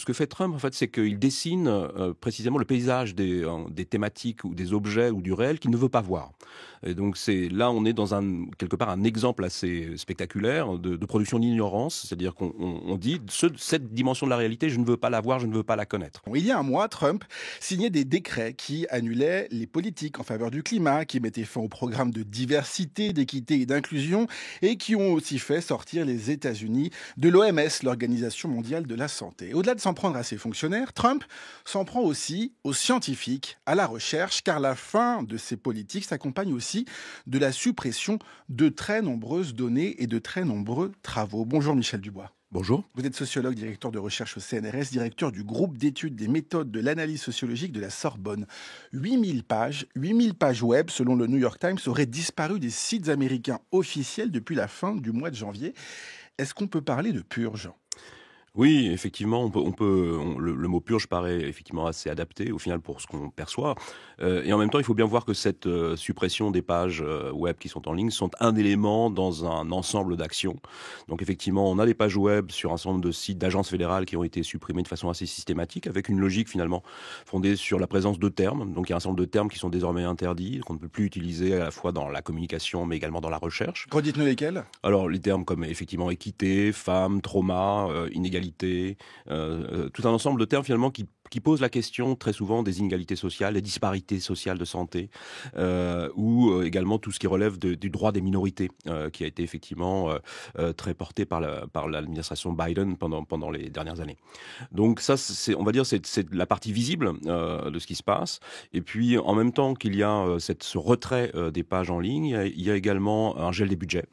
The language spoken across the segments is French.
ce que fait Trump, en fait, c'est qu'il dessine précisément le paysage des thématiques ou des objets ou du réel qu'il ne veut pas voir. Et donc là, on est dans quelque part un exemple assez spectaculaire de production d'ignorance, c'est-à-dire qu'on dit cette dimension de la réalité, je ne veux pas la voir, je ne veux pas la connaître. Bon, il y a un mois, Trump signait des décrets qui annulaient les politiques en faveur du climat, qui mettaient fin aux programmes de diversité, d'équité et d'inclusion, et qui ont aussi fait sortir les États-Unis de l'OMS, l'Organisation mondiale de la santé. Au-delà de s'en prendre à ses fonctionnaires, Trump s'en prend aussi aux scientifiques, à la recherche, car la fin de ces politiques s'accompagne aussi de la suppression de très nombreuses données et de très nombreux travaux. Bonjour Michel Dubois. Bonjour. Vous êtes sociologue, directeur de recherche au CNRS, directeur du groupe d'études des méthodes de l'analyse sociologique de la Sorbonne. 8000 pages web, selon le New York Times, auraient disparu des sites américains officiels depuis la fin du mois de janvier. Est-ce qu'on peut parler de purge ? Oui, effectivement, le mot purge paraît effectivement assez adapté au final pour ce qu'on perçoit. Et en même temps, il faut bien voir que cette suppression des pages web qui sont en ligne sont un élément dans un ensemble d'actions. Donc effectivement, on a des pages web sur un certain nombre de sites d'agences fédérales qui ont été supprimées de façon assez systématique, avec une logique finalement fondée sur la présence de termes. Donc il y a un certain nombre de termes qui sont désormais interdits, qu'on ne peut plus utiliser à la fois dans la communication, mais également dans la recherche. Redites-nous lesquels ? Alors les termes comme effectivement équité, femme, trauma, inégalité, tout un ensemble de termes finalement qui posent la question très souvent des inégalités sociales, des disparités sociales de santé, ou également tout ce qui relève du droit des minorités, qui a été effectivement très porté par l'administration Biden pendant les dernières années. Donc ça, on va dire, c'est la partie visible de ce qui se passe. Et puis en même temps qu'il y a ce retrait des pages en ligne, il y a également un gel des budgets.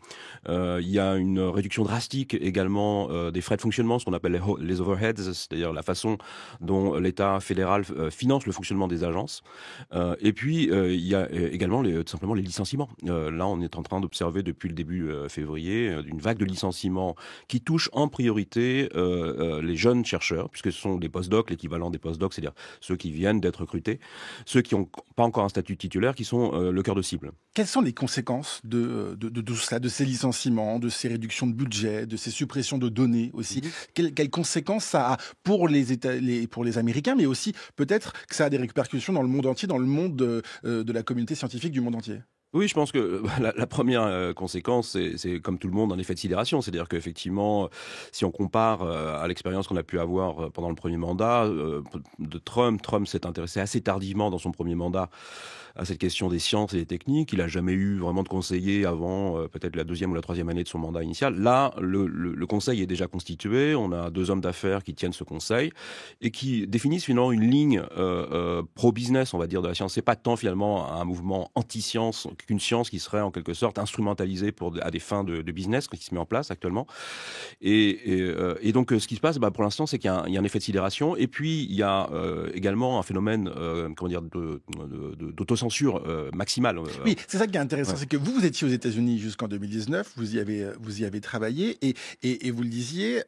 Il y a une réduction drastique également des frais de fonctionnement, ce qu'on appelle les overheads, c'est-à-dire la façon dont l'État fédéral finance le fonctionnement des agences. Et puis, il y a également tout simplement les licenciements. Là, on est en train d'observer depuis le début février une vague de licenciements qui touche en priorité les jeunes chercheurs, puisque ce sont des postdocs, l'équivalent des postdocs, c'est-à-dire ceux qui viennent d'être recrutés, ceux qui n'ont pas encore un statut titulaire, qui sont le cœur de cible. Quelles sont les conséquences de tout cela, de ces licenciements, de ces réductions de budget, de ces suppressions de données aussi ? Quelles conséquences ça a pour pour les Américains, mais aussi peut-être que ça a des répercussions dans le monde entier, dans le monde de la communauté scientifique du monde entier ? Oui, je pense que la première conséquence, c'est comme tout le monde un effet de sidération. C'est-à-dire qu'effectivement, si on compare à l'expérience qu'on a pu avoir pendant le premier mandat de Trump s'est intéressé assez tardivement dans son premier mandat à cette question des sciences et des techniques. Il n'a jamais eu vraiment de conseiller avant peut-être la deuxième ou la troisième année de son mandat initial. Là, le conseil est déjà constitué. On a 2 hommes d'affaires qui tiennent ce conseil et qui définissent finalement une ligne pro-business, on va dire, de la science. C'est pas tant finalement un mouvement anti-science qu'une science qui serait en quelque sorte instrumentalisée à des fins de business qui se met en place actuellement. Et donc ce qui se passe pour l'instant, c'est qu'il y a un effet de sidération et puis il y a également un phénomène d'autocensure maximale. Oui, c'est ça qui est intéressant, Ouais. c'est que vous étiez aux États-Unis jusqu'en 2019, vous y avez travaillé et vous le disiez,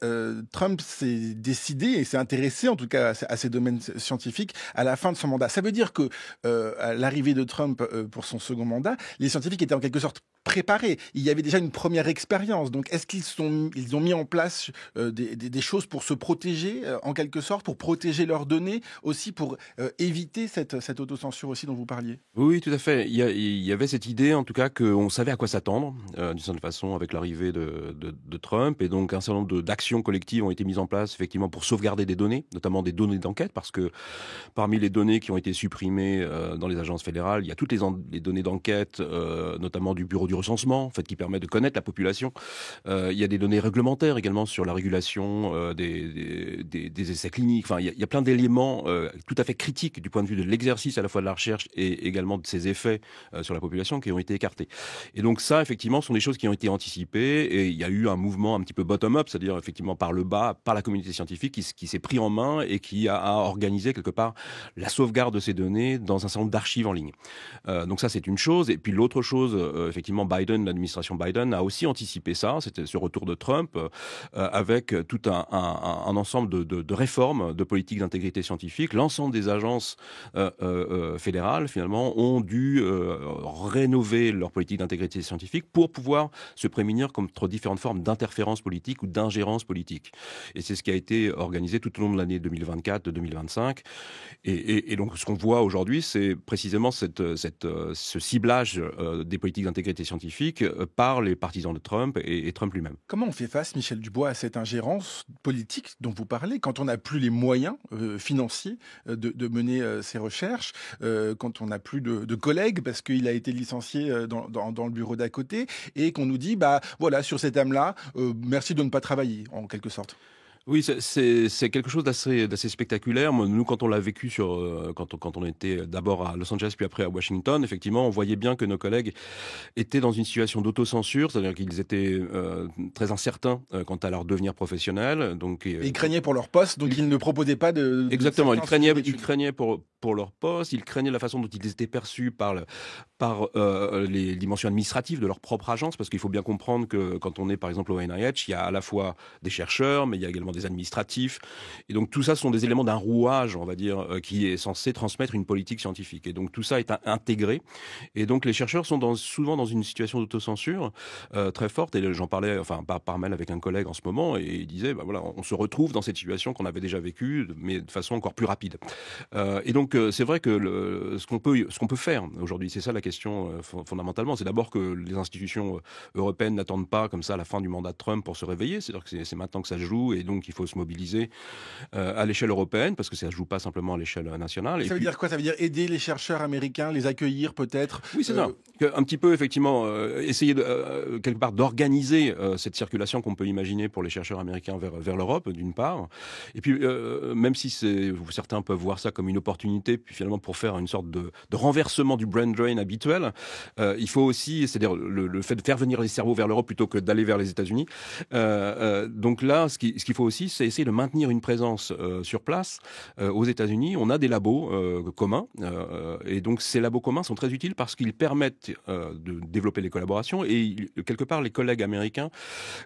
Trump s'est décidé et s'est intéressé en tout cas à ces domaines scientifiques à la fin de son mandat. Ça veut dire que à l'arrivée de Trump pour son second mandat, les scientifiques étaient en quelque sorte préparés. Il y avait déjà une première expérience. Donc, est-ce ils ont mis en place des choses pour se protéger, en quelque sorte, pour protéger leurs données, aussi pour éviter cette autocensure aussi dont vous parliez ? Oui, tout à fait. Il y avait cette idée, en tout cas, qu'on savait à quoi s'attendre, d'une certaine façon, avec l'arrivée de Trump. Et donc, un certain nombre d'actions collectives ont été mises en place, effectivement, pour sauvegarder des données, notamment des données d'enquête, parce que parmi les données qui ont été supprimées dans les agences fédérales, il y a toutes les données d'enquête, notamment du bureau du recensement, en fait, qui permet de connaître la population. Il y a des données réglementaires également sur la régulation des essais cliniques. Enfin, il y a plein d'éléments tout à fait critiques du point de vue de l'exercice à la fois de la recherche et également de ses effets sur la population qui ont été écartés. Et donc ça, effectivement, sont des choses qui ont été anticipées et il y a eu un mouvement un petit peu bottom-up, c'est-à-dire effectivement par le bas, par la communauté scientifique qui s'est pris en main et qui a organisé quelque part la sauvegarde de ces données dans un certain nombre d'archives en ligne. Donc ça, c'est une chose. Et puis l'autre chose, effectivement, finalement Biden, l'administration Biden a aussi anticipé ça, c'était ce retour de Trump, avec tout un ensemble de réformes de politique d'intégrité scientifique. L'ensemble des agences fédérales, finalement, ont dû rénover leur politique d'intégrité scientifique pour pouvoir se prémunir contre différentes formes d'interférence politique ou d'ingérence politique. Et c'est ce qui a été organisé tout au long de l'année 2024, de 2025. Et donc, ce qu'on voit aujourd'hui, c'est précisément ce ciblage des politiques d'intégrité scientifique par les partisans de Trump et Trump lui-même. Comment on fait face, Michel Dubois, à cette ingérence politique dont vous parlez, quand on n'a plus les moyens financiers de mener ces recherches, quand on n'a plus de collègues parce qu'il a été licencié dans le bureau d'à côté, et qu'on nous dit, bah voilà, sur cette âme-là, merci de ne pas travailler, en quelque sorte. Oui, c'est quelque chose d'assez spectaculaire. Nous, quand on l'a vécu quand on était d'abord à Los Angeles puis après à Washington, effectivement, on voyait bien que nos collègues étaient dans une situation d'autocensure, c'est-à-dire qu'ils étaient très incertains quant à leur devenir professionnel. Donc, et ils craignaient pour leur poste, donc ils ne proposaient pas de exactement, ils craignaient pour leur poste, ils craignaient la façon dont ils étaient perçus par les dimensions administratives de leur propre agence, parce qu'il faut bien comprendre que quand on est par exemple au NIH, il y a à la fois des chercheurs, mais il y a également des administratifs, et donc tout ça sont des éléments d'un rouage, on va dire, qui est censé transmettre une politique scientifique, et donc tout ça est intégré, et donc les chercheurs sont souvent dans une situation d'autocensure très forte, et j'en parlais par mail avec un collègue en ce moment, et il disait, bah voilà, on se retrouve dans cette situation qu'on avait déjà vécue, mais de façon encore plus rapide. Et donc c'est vrai que ce qu'on peut faire aujourd'hui, c'est ça la question fondamentalement, c'est d'abord que les institutions européennes n'attendent pas comme ça la fin du mandat de Trump pour se réveiller, c'est-à-dire que c'est maintenant que ça se joue, et donc il faut se mobiliser à l'échelle européenne, parce que ça ne se joue pas simplement à l'échelle nationale. Ça veut dire quoi? Ça veut dire aider les chercheurs américains, les accueillir peut-être? Oui, c'est ça. Un petit peu, effectivement, essayer quelque part d'organiser cette circulation qu'on peut imaginer pour les chercheurs américains vers l'Europe, d'une part. Et puis, même si certains peuvent voir ça comme une opportunité, puis finalement pour faire une sorte de renversement du brain drain habituel, il faut aussi, c'est-à-dire le fait de faire venir les cerveaux vers l'Europe plutôt que d'aller vers les États-Unis. Donc là, ce qu'il faut aussi, c'est essayer de maintenir une présence sur place. Aux États-Unis, on a des labos communs, et donc ces labos communs sont très utiles parce qu'ils permettent de développer les collaborations, et quelque part les collègues américains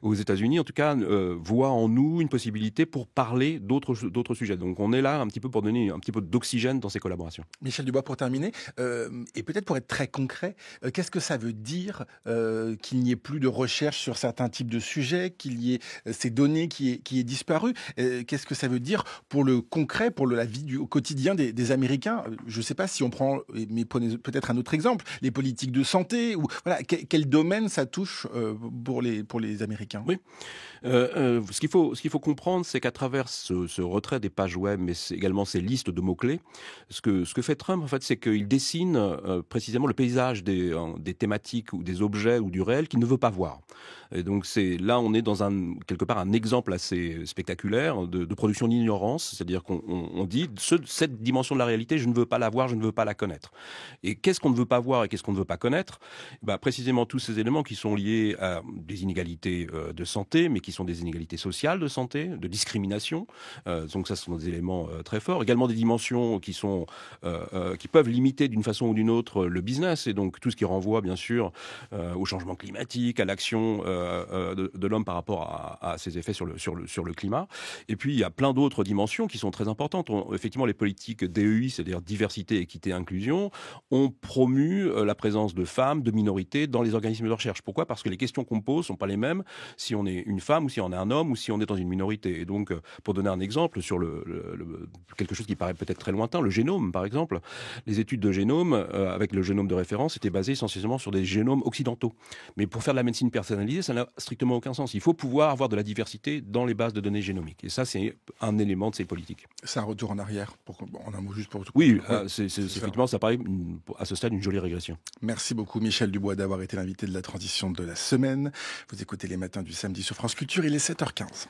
aux États-Unis, en tout cas, voient en nous une possibilité pour parler d'autres sujets. Donc on est là un petit peu pour donner un petit peu d'oxygène dans ces collaborations. Michel Dubois, pour terminer, et peut-être pour être très concret, qu'est-ce que ça veut dire qu'il n'y ait plus de recherche sur certains types de sujets, qu'il y ait ces données qui aient disparu? Qu'est-ce que ça veut dire pour le concret, pour la vie au quotidien des Américains? Je ne sais pas si on prend, mais prenez peut-être un autre exemple, les politiques de santé, ou voilà, quel domaine ça touche pour les Américains? Oui. Ce qu'il faut comprendre, c'est qu'à travers ce retrait des pages web, mais également ces listes de mots-clés, ce que fait Trump, en fait, c'est qu'il dessine précisément le paysage des thématiques ou des objets ou du réel qu'il ne veut pas voir. Et donc là, on est dans quelque part un exemple assez spectaculaire de production d'ignorance, c'est-à-dire qu'on dit cette dimension de la réalité, je ne veux pas la voir, je ne veux pas la connaître. Et qu'est-ce qu'on ne veut pas voir et qu'est-ce qu'on ne veut pas connaître? Précisément tous ces éléments qui sont liés à des inégalités de santé, mais qui sont des inégalités sociales de santé, de discrimination. Donc ça, ce sont des éléments très forts. Également des dimensions qui peuvent limiter d'une façon ou d'une autre le business, et donc tout ce qui renvoie bien sûr au changement climatique, à l'action de l'homme par rapport à ses effets sur le climat. Et puis il y a plein d'autres dimensions qui sont très importantes. Effectivement, les politiques DEI, c'est-à-dire diversité, équité, inclusion, ont promu la présence de femmes, de minorités dans les organismes de recherche. Pourquoi? Parce que les questions qu'on pose sont pas les mêmes si on est une femme ou si on est un homme ou si on est dans une minorité. Et donc, pour donner un exemple sur quelque chose qui paraît peut-être très lointain, le génome, par exemple, les études de génome avec le génome de référence étaient basées essentiellement sur des génomes occidentaux. Mais pour faire de la médecine personnalisée, ça n'a strictement aucun sens. Il faut pouvoir avoir de la diversité dans les bases de données génomiques. Et ça, c'est un élément de ces politiques. C'est un retour en arrière, en un mot juste pour tout. Oui, effectivement, ça paraît à ce stade une jolie régression. Merci beaucoup Michel Dubois d'avoir été l'invité de la transition de la semaine. Vous écoutez Les Matins du samedi sur France Culture, il est 7h15.